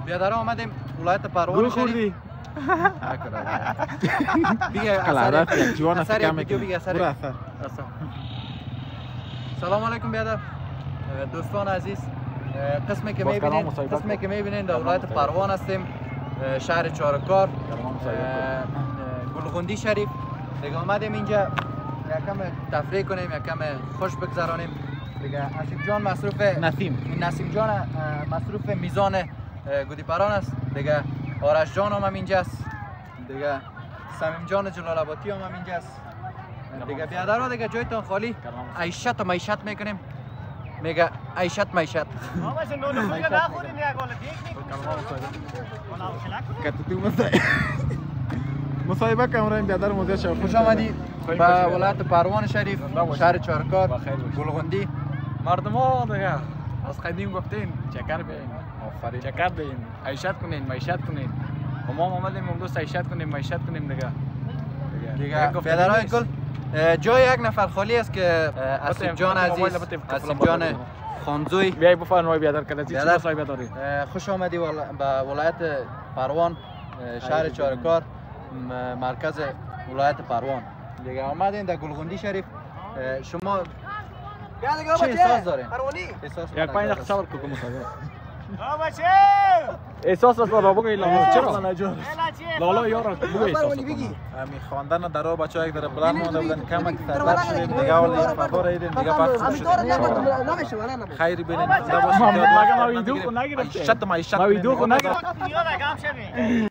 بیادر آمدیم ولایت پروان شریف. سلام علیکم بیادر دوستان عزیز. قسمی که میبینین در ولایت پروان هستیم، شهر چارکار، گلغندی شریف. دیگه آمدیم اینجا یکم تفریح کنیم، یکم خوش بگذرانیم. دیگه اسید جان مصروف نسیم جان مصروف میزان گودیپران است. دیگه آرش جان هم اینجاست. دیگه سمیم جان جلال آبادی هم اینجاست. دیگه بیادر دیگه جایتون خالی. عیشت و معیشت میکنیم. میگه عیشت معیشت. مصاحبه کامران بیادر موزه شما خوش آمدی به ولایت پروان شریف، شهر چارکار، گلغندی. مردم ها دیگه از قدیم گفتین چکر بین، چکر بین، عیشت کنین، معیشت کنین. ما آمدیم اون دوست عیشت کنیم، معیشت کنیم دیگه. بیادرهای گل جای یک نفر خالی است که اسید جان عزیز، اسید جان خانزوی. بیای بفرمای بیادر کنه چی مصاحبه داری؟ خوش آمدی به ولایت پروان، شهر چارکار، مرکز ولایت پروان. دیگه آمدین در گلغندی شریف. شما چه احساس دارین؟ یک 5 دقیقه صبر کن مصاحبه. احساس است را بگی لالا چرا؟ لالا یارو بگی احساس. می خواندن در رو بچه‌ها یک در بلند مونده بودن کم سربر شدیم دیگه ولی فردا ایدیم دیگه فرق شد. خیری بینید خدا باشه. مگه ما ویدیو کو نگرفته؟ شت ما ویدیو کو نگرفته.